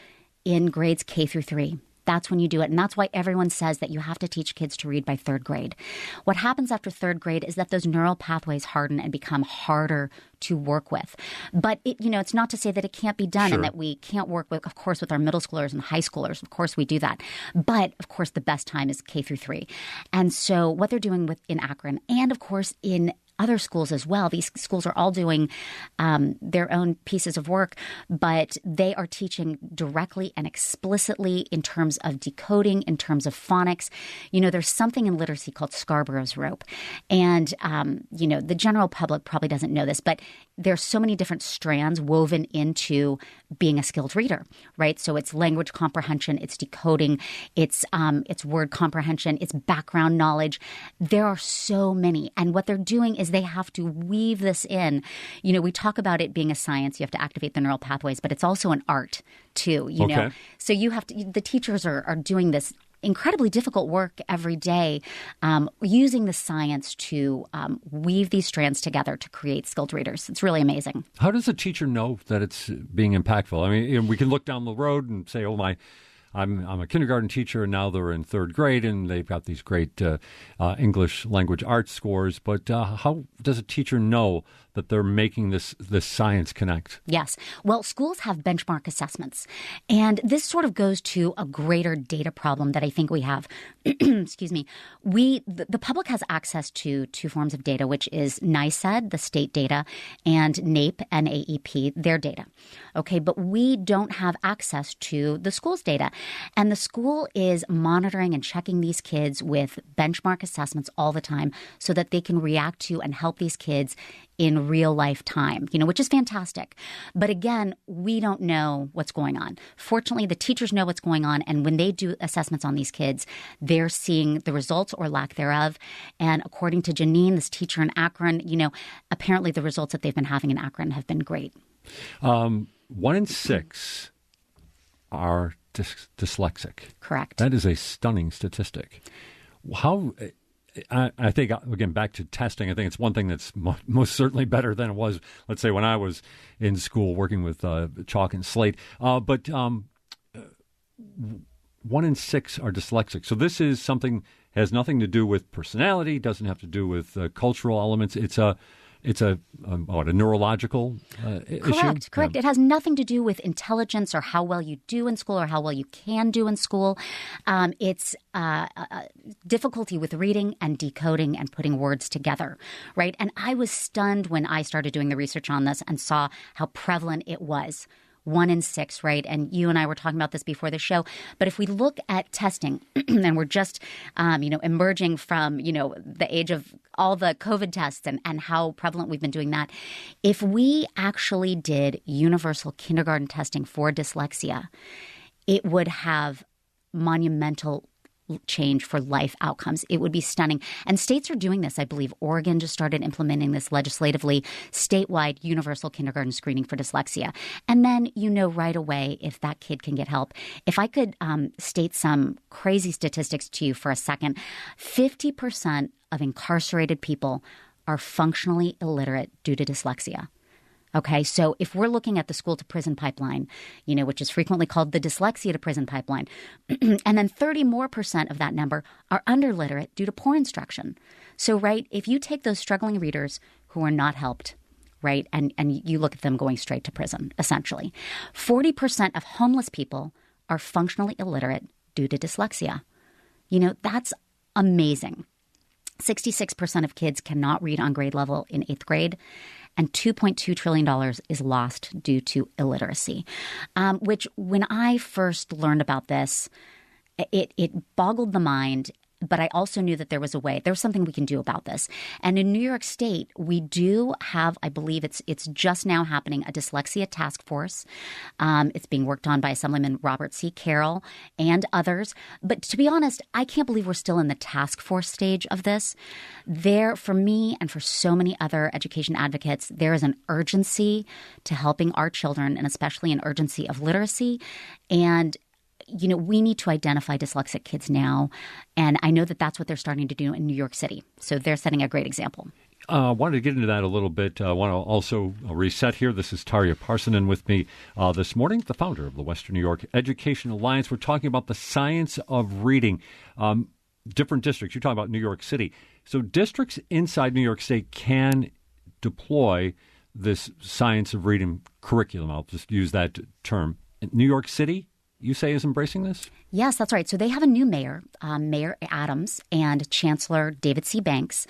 in grades K through 3. That's when you do it. And that's why everyone says that you have to teach kids to read by third grade. What happens after third grade is that those neural pathways harden and become harder to work with. But it's not to say that it can't be done and that we can't work with, of course, with our middle schoolers and high schoolers. Of course, we do that. But of course, the best time is K through 3. And so what they're doing in Akron and, of course, in other schools as well. These schools are all doing their own pieces of work, but they are teaching directly and explicitly in terms of decoding, in terms of phonics. There's something in literacy called Scarborough's rope. And, the general public probably doesn't know this, but there's so many different strands woven into being a skilled reader, right? So it's language comprehension, it's decoding, it's word comprehension, it's background knowledge. There are so many. And what they're doing is they have to weave this in. We talk about it being a science. You have to activate the neural pathways, but it's also an art too, know. So you have to, the teachers are doing this incredibly difficult work every day, using the science to weave these strands together to create skilled readers. It's really amazing. How does a teacher know that it's being impactful? I mean, we can look down the road and say, I'm a kindergarten teacher, and now they're in third grade, and they've got these great English language arts scores. But how does a teacher know that they're making this science connect? Yes. Well, schools have benchmark assessments. And this sort of goes to a greater data problem that I think we have. Excuse me. The public has access to two forms of data, which is NICED, the state data, and NAEP, N-A-E-P, their data. Okay, but we don't have access to the school's data. And the school is monitoring and checking these kids with benchmark assessments all the time so that they can react to and help these kids in real life time, which is fantastic. But again, we don't know what's going on. Fortunately, the teachers know what's going on. And when they do assessments on these kids, they're seeing the results or lack thereof. And according to Janine, this teacher in Akron, apparently the results that they've been having in Akron have been great. 1 in 6 are dyslexic. Correct. That is a stunning statistic. How... I think, again, back to testing, I think it's one thing that's most certainly better than it was, let's say, when I was in school working with chalk and slate. But 1 in 6 are dyslexic. So this is something has nothing to do with personality, doesn't have to do with cultural elements. It's a neurological issue? Correct. It has nothing to do with intelligence or how well you do in school or how well you can do in school. It's difficulty with reading and decoding and putting words together, right? And I was stunned when I started doing the research on this and saw how prevalent it was. 1 in 6, right? And you and I were talking about this before the show. But if we look at testing, and we're just, emerging from, the age of all the COVID tests and how prevalent we've been doing that. If we actually did universal kindergarten testing for dyslexia, it would have monumental change for life outcomes. It would be stunning. And states are doing this. I believe Oregon just started implementing this legislatively, statewide universal kindergarten screening for dyslexia. And then right away if that kid can get help. If I could state some crazy statistics to you for a second, 50% of incarcerated people are functionally illiterate due to dyslexia. Okay, so if we're looking at the school to prison pipeline, which is frequently called the dyslexia to prison pipeline, and then 30% more of that number are underliterate due to poor instruction. So, right, if you take those struggling readers who are not helped, right, and you look at them going straight to prison, essentially, 40% of homeless people are functionally illiterate due to dyslexia. That's amazing. 66% of kids cannot read on grade level in 8th grade. And $2.2 trillion is lost due to illiteracy, which when I first learned about this, it boggled the mind. But I also knew that there was a way. There was something we can do about this. And in New York State, we do have, I believe it's just now happening, a dyslexia task force. It's being worked on by Assemblyman Robert C. Carroll and others. But to be honest, I can't believe we're still in the task force stage of this. There, for me and for so many other education advocates, there is an urgency to helping our children, and especially an urgency of literacy. And we need to identify dyslexic kids now. And I know that that's what they're starting to do in New York City. So they're setting a great example. Wanted to get into that a little bit. I want to also reset here. This is Tarja Parssinen with me this morning, the founder of the Western New York Education Alliance. We're talking about the science of reading. Different districts. You're talking about New York City. So districts inside New York State can deploy this science of reading curriculum. I'll just use that term. New York City, you say, is embracing this? Yes, that's right. So they have a new mayor, Mayor Adams, and Chancellor David C. Banks.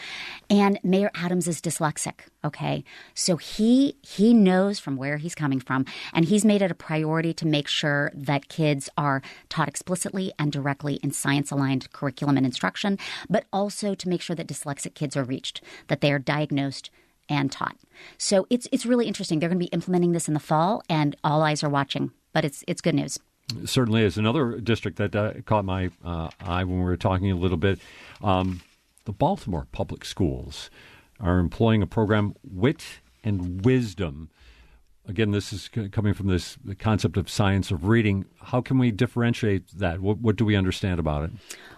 And Mayor Adams is dyslexic, okay? So he knows from where he's coming from, and he's made it a priority to make sure that kids are taught explicitly and directly in science-aligned curriculum and instruction, but also to make sure that dyslexic kids are reached, that they are diagnosed and taught. So it's really interesting. They're going to be implementing this in the fall, and all eyes are watching. But it's good news. Certainly is. Another district that caught my eye when we were talking a little bit, the Baltimore Public Schools are employing a program, Wit and Wisdom. Again, this is coming from the concept of science of reading. How can we differentiate that? What do we understand about it?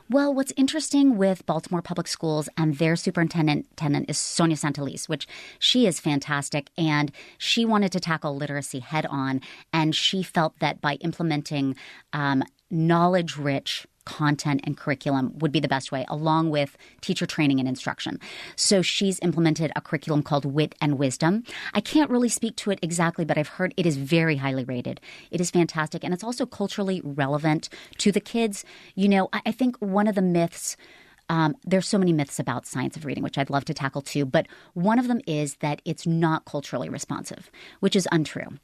Well, what's interesting with Baltimore Public Schools and their superintendent is Sonia Santalese, which she is fantastic, and she wanted to tackle literacy head on, and she felt that by implementing knowledge-rich content and curriculum would be the best way, along with teacher training and instruction. So she's implemented a curriculum called Wit and Wisdom. I can't really speak to it exactly, but I've heard it is very highly rated. It is fantastic, and it's also culturally relevant to the kids. You know, I think one of the myths there's so many myths about science of reading, which I'd love to tackle too, but one of them is that it's not culturally responsive, which is untrue.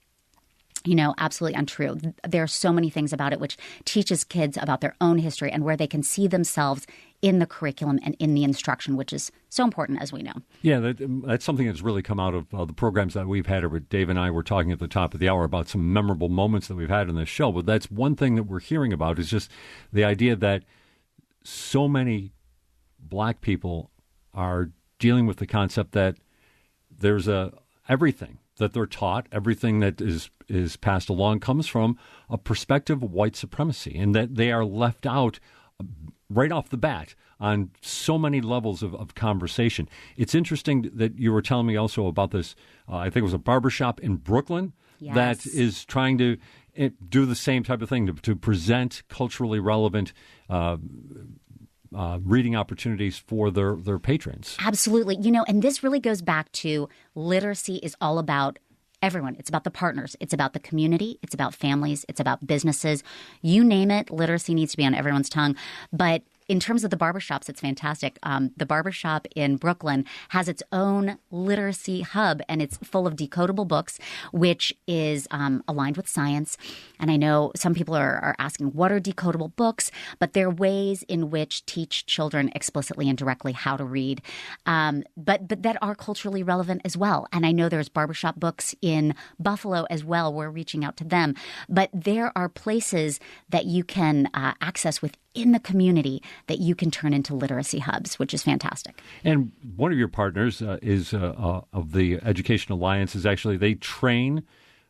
You know, absolutely untrue. There are so many things about it which teaches kids about their own history and where they can see themselves in the curriculum and in the instruction, which is so important, as we know. Yeah, that's something that's really come out of the programs that we've had. Dave and I were talking at the top of the hour about some memorable moments that we've had in this show. But that's one thing that we're hearing about is just the idea that so many black people are dealing with the concept that there's everything that they're taught, everything that is passed along comes from a perspective of white supremacy, and that they are left out right off the bat on so many levels of conversation. It's interesting that you were telling me also about this, I think it was a barbershop in Brooklyn that is trying to do the same type of thing, to present culturally relevant reading opportunities for their patrons. Absolutely. You know, and this really goes back to literacy is all about everyone. It's about the partners. It's about the community. It's about families. It's about businesses. You name it, literacy needs to be on everyone's tongue. But in terms of the barbershops, it's fantastic. The barbershop in Brooklyn has its own literacy hub, and it's full of decodable books, which is aligned with science. And I know some people are asking, what are decodable books? But they're ways in which teach children explicitly and directly how to read, but that are culturally relevant as well. And I know there's barbershop books in Buffalo as well. We're reaching out to them. But there are places that you can access within the community that you can turn into literacy hubs, which is fantastic. And one of your partners is of the Education Alliance is actually, they train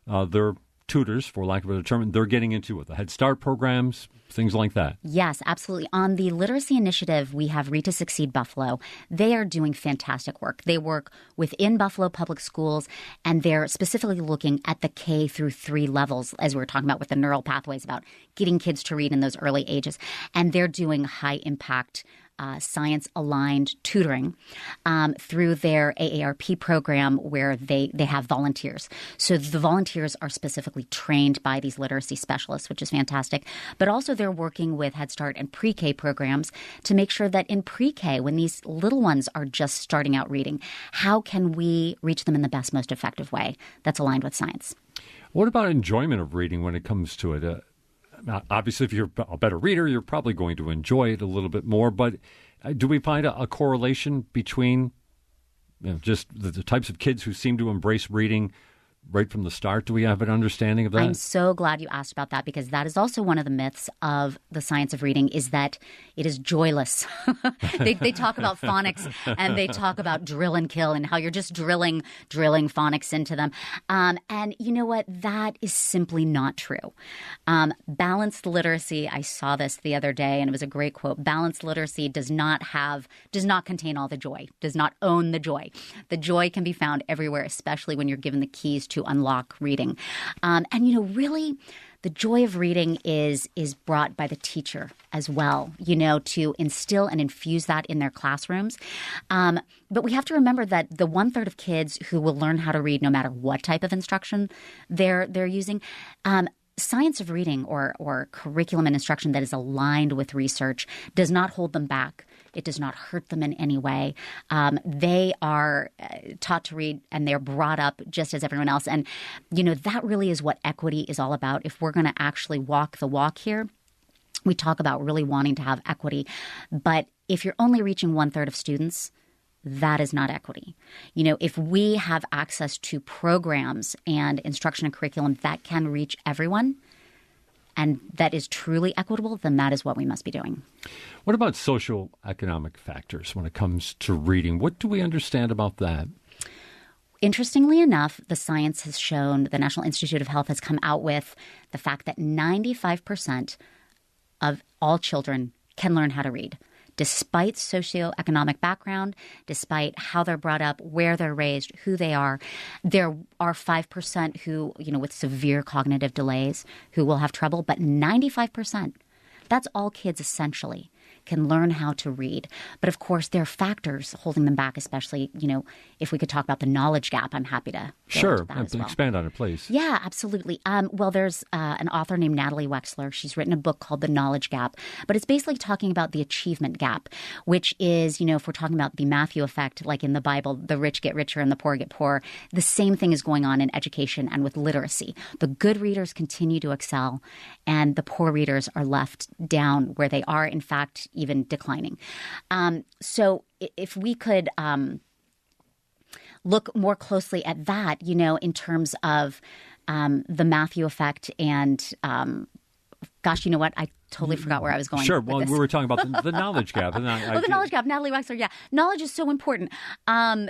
their tutors, for lack of a better term. They're getting into the Head Start programs, things like that. Yes, absolutely. On the Literacy Initiative, we have Read to Succeed Buffalo. They are doing fantastic work. They work within Buffalo Public Schools, and they're specifically looking at the K through 3 levels, as we were talking about with the neural pathways, about getting kids to read in those early ages. And they're doing high-impact science-aligned tutoring through their AARP program, where they have volunteers. So the volunteers are specifically trained by these literacy specialists, which is fantastic. But also they're working with Head Start and pre-K programs to make sure that in pre-K, when these little ones are just starting out reading, how can we reach them in the best, most effective way that's aligned with science? What about enjoyment of reading when it comes to it? Obviously, if you're a better reader, you're probably going to enjoy it a little bit more. But do we find a correlation between just the types of kids who seem to embrace reading, right from the start? Do we have an understanding of that? I'm so glad you asked about that, because that is also one of the myths of the science of reading, is that it is joyless. They talk about phonics and they talk about drill and kill and how you're just drilling phonics into them. And you know what? That is simply not true. Balanced literacy, I saw this the other day and it was a great quote. Balanced literacy does not contain all the joy, does not own the joy. The joy can be found everywhere, especially when you're given the keys to unlock reading. And really, the joy of reading is brought by the teacher as well, to instill and infuse that in their classrooms. But we have to remember that the 1/3 of kids who will learn how to read, no matter what type of instruction they're using, science of reading or curriculum and instruction that is aligned with research does not hold them back. It does not hurt them in any way. They are taught to read and they're brought up just as everyone else. And, that really is what equity is all about. If we're going to actually walk the walk here, we talk about really wanting to have equity. But if you're only reaching 1/3 of students, that is not equity. If we have access to programs and instruction and curriculum that can reach everyone, and that is truly equitable, then that is what we must be doing. What about socioeconomic factors when it comes to reading? What do we understand about that? Interestingly enough, the science has shown, the National Institute of Health has come out with the fact that 95% of all children can learn how to read. Despite socioeconomic background, despite how they're brought up, where they're raised, who they are, there are 5% who, with severe cognitive delays, who will have trouble. But 95%, that's all kids essentially, can learn how to read. But of course, there are factors holding them back, especially, if we could talk about the knowledge gap, I'm happy to go into that as well. Expand on it, please. Yeah, absolutely. Well, there's an author named Natalie Wexler. She's written a book called The Knowledge Gap, but it's basically talking about the achievement gap, which is, if we're talking about the Matthew effect, like in the Bible, the rich get richer and the poor get poorer, the same thing is going on in education and with literacy. The good readers continue to excel, and the poor readers are left down where they are, in fact, even declining. So if we could look more closely at that, in terms of the Matthew effect and gosh, you know what? I totally forgot where I was going. Sure. With well, this. We were talking about the knowledge gap. And the knowledge gap. Natalie Wexler. Yeah. Knowledge is so important. A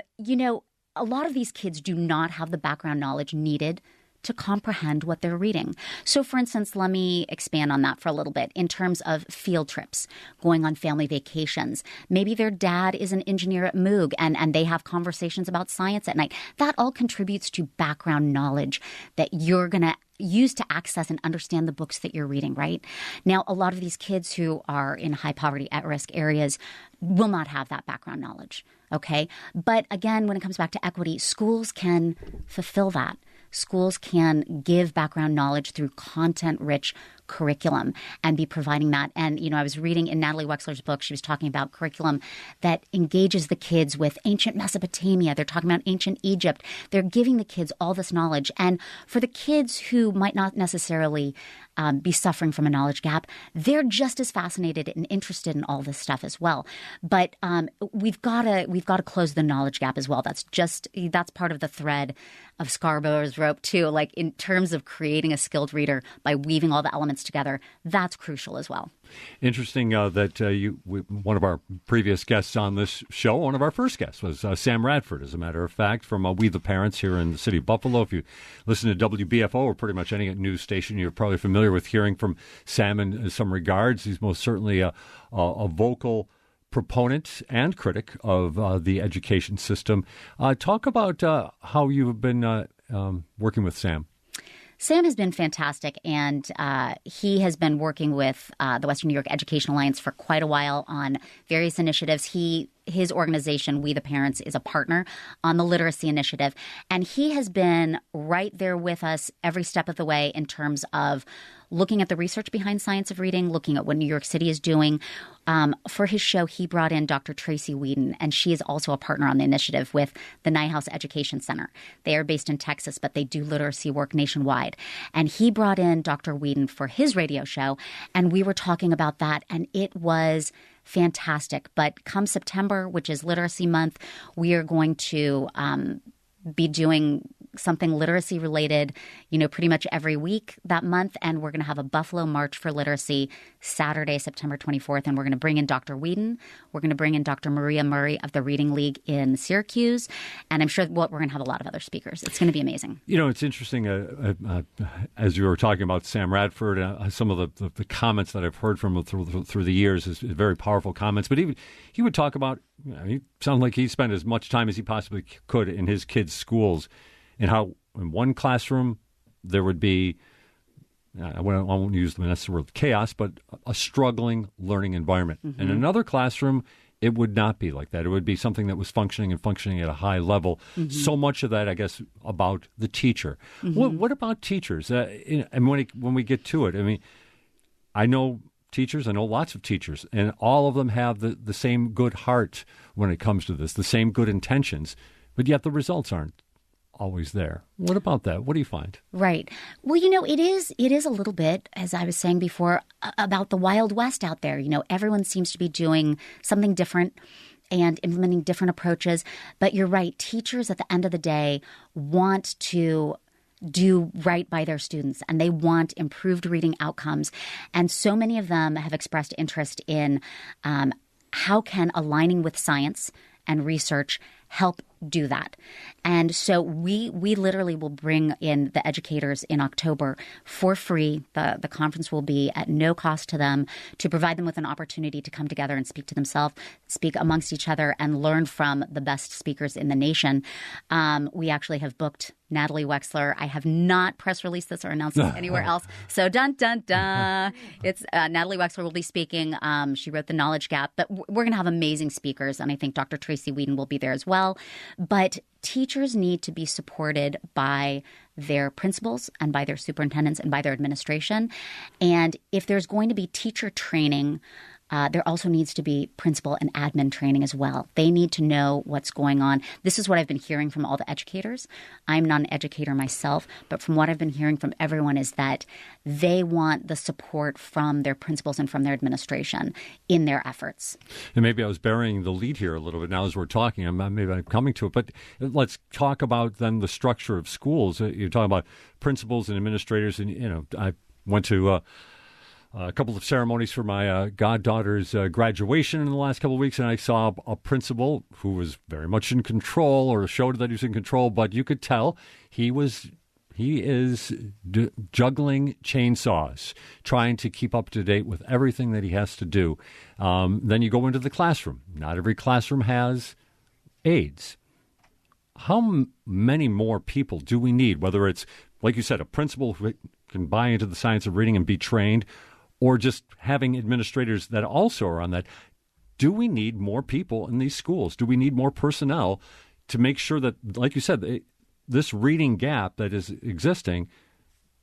lot of these kids do not have the background knowledge needed to comprehend what they're reading. So, for instance, let me expand on that for a little bit in terms of field trips, going on family vacations. Maybe their dad is an engineer at Moog and they have conversations about science at night. That all contributes to background knowledge that you're going to use to access and understand the books that you're reading, right? Now, a lot of these kids who are in high poverty, at-risk areas will not have that background knowledge, okay? But again, when it comes back to equity, schools can fulfill that. Schools can give background knowledge through content-rich curriculum and be providing that. And, I was reading in Natalie Wexler's book, she was talking about curriculum that engages the kids with ancient Mesopotamia. They're talking about ancient Egypt. They're giving the kids all this knowledge. And for the kids who might not necessarily be suffering from a knowledge gap, they're just as fascinated and interested in all this stuff as well. But we've got to close the knowledge gap as well. That's part of the thread of Scarborough's rope too. Like in terms of creating a skilled reader by weaving all the elements together, that's crucial as well. Interesting that one of our previous guests on this show, one of our first guests was Sam Radford, as a matter of fact, from We the Parents here in the city of Buffalo. If you listen to WBFO or pretty much any news station, you're probably familiar with hearing from Sam in some regards. He's most certainly a vocal proponent and critic of the education system. Talk about how you've been working with Sam. Sam has been fantastic, and he has been working with the Western New York Education Alliance for quite a while on various initiatives. His organization, We the Parents, is a partner on the literacy initiative, and he has been right there with us every step of the way in terms of looking at the research behind science of reading, looking at what New York City is doing. For his show, he brought in Dr. Tracy Whedon, and she is also a partner on the initiative with the Nyhouse Education Center. They are based in Texas, but they do literacy work nationwide. And he brought in Dr. Whedon for his radio show, and we were talking about that, and it was fantastic. But come September, which is Literacy Month, we are going to be doing something literacy related, pretty much every week that month. And we're going to have a Buffalo March for Literacy Saturday, September 24th. And we're going to bring in Dr. Whedon. We're going to bring in Dr. Maria Murray of the Reading League in Syracuse. And I'm sure we're going to have a lot of other speakers. It's going to be amazing. It's interesting, as you were talking about Sam Radford, some of the comments that I've heard from him through the years is very powerful comments. But he would talk about, he sounded like he spent as much time as he possibly could in his kids' schools, and how in one classroom there would be, I won't use the necessary word chaos, but a struggling learning environment. Mm-hmm. In another classroom, it would not be like that. It would be something that was functioning at a high level. Mm-hmm. So much of that, I guess, about the teacher. Mm-hmm. What about teachers? And when we get to it, I know teachers. I know lots of teachers, and all of them have the same good heart when it comes to this, the same good intentions, but yet the results aren't always there. What about that? What do you find? Right. Well, it is a little bit, as I was saying before, about the Wild West out there. Everyone seems to be doing something different and implementing different approaches. But you're right. Teachers at the end of the day want to do right by their students, and they want improved reading outcomes. And so many of them have expressed interest in how can aligning with science and research help do that. And so we literally will bring in the educators in October for free. The conference will be at no cost to them, to provide them with an opportunity to come together and speak to themselves, speak amongst each other, and learn from the best speakers in the nation. We actually have booked Natalie Wexler. I have not press released this or announced this anywhere else. So dun, dun, dun. It's Natalie Wexler will be speaking. She wrote The Knowledge Gap. But we're going to have amazing speakers. And I think Dr. Tracy Whedon will be there as well. But teachers need to be supported by their principals and by their superintendents and by their administration. And if there's going to be teacher training, there also needs to be principal and admin training as well. They need to know what's going on. This is what I've been hearing from all the educators. I'm not an educator myself, but from what I've been hearing from everyone is that they want the support from their principals and from their administration in their efforts. And maybe I was burying the lead here a little bit now as we're talking. Maybe I'm coming to it. But let's talk about then the structure of schools. You're talking about principals and administrators. And, I went to a couple of ceremonies for my goddaughter's graduation in the last couple of weeks, and I saw a principal who was very much in control, or showed that he was in control, but you could tell he is juggling chainsaws, trying to keep up to date with everything that he has to do. Then you go into the classroom. Not every classroom has aides. How many more people do we need, whether it's, like you said, a principal who can buy into the science of reading and be trained, or just having administrators that also are on that? Do we need more people in these schools? Do we need more personnel to make sure that, like you said, this reading gap that is existing,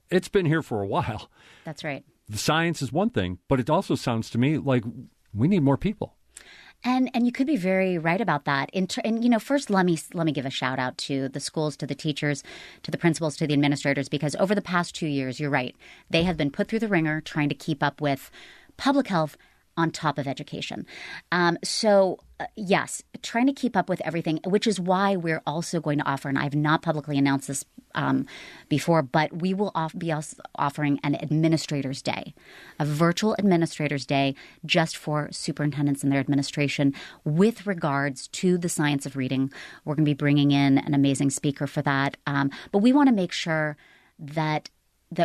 it's been here for a while. That's right. The science is one thing, but it also sounds to me like we need more people. And you could be very right about that. First, let me give a shout out to the schools, to the teachers, to the principals, to the administrators, because over the past 2 years, you're right, they have been put through the ringer trying to keep up with public health on top of education. Yes, trying to keep up with everything, which is why we're also going to offer, and I've not publicly announced this before, but we will be offering an Administrators Day, a virtual Administrators Day just for superintendents and their administration with regards to the science of reading. We're going to be bringing in an amazing speaker for that. But we want to make sure that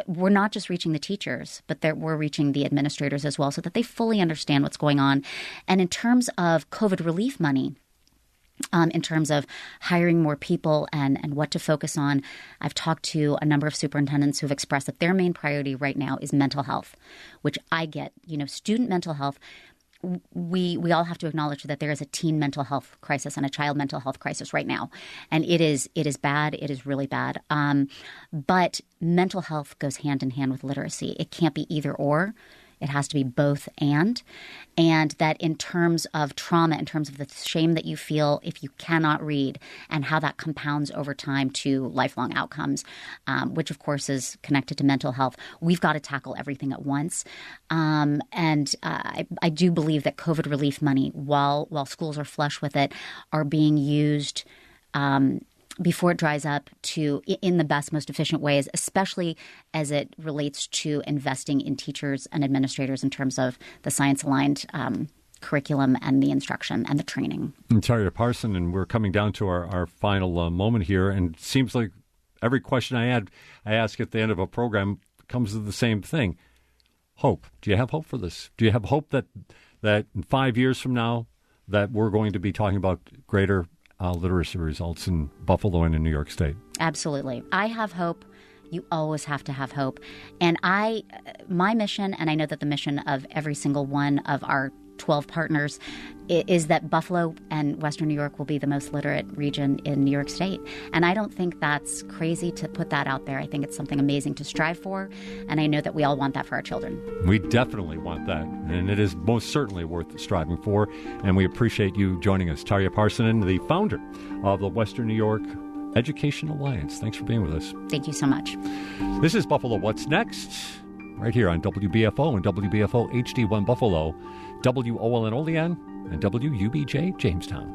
we're not just reaching the teachers, but that we're reaching the administrators as well, so that they fully understand what's going on. And in terms of COVID relief money, in terms of hiring more people and what to focus on, I've talked to a number of superintendents who have expressed that their main priority right now is mental health, which I get. Student mental health, we all have to acknowledge that there is a teen mental health crisis and a child mental health crisis right now. And it is bad. It is really bad. But mental health goes hand in hand with literacy. It can't be either or. It has to be both and that in terms of trauma, in terms of the shame that you feel if you cannot read and how that compounds over time to lifelong outcomes, which of course is connected to mental health, we've got to tackle everything at once. I do believe that COVID relief money, while schools are flush with it, are being used before it dries up in the best, most efficient ways, especially as it relates to investing in teachers and administrators in terms of the science-aligned curriculum and the instruction and the training. And Tarja Parssinen, and we're coming down to our final moment here, and it seems like every question I ask at the end of a program comes to the same thing. Hope. Do you have hope for this? Do you have hope that in 5 years from now that we're going to be talking about greater literacy results in Buffalo and in New York State? Absolutely. I have hope. You always have to have hope. And my mission, and I know that the mission of every single one of our 12 partners, is that Buffalo and Western New York will be the most literate region in New York State. And I don't think that's crazy to put that out there. I think it's something amazing to strive for, and I know that we all want that for our children. We definitely want that, and it is most certainly worth striving for, and we appreciate you joining us. Tarja Parssinen, the founder of the Western New York Education Alliance. Thanks for being with us. Thank you so much. This is Buffalo What's Next, right here on WBFO and WBFO HD1 Buffalo, WOLN Olean, and WUBJ Jamestown.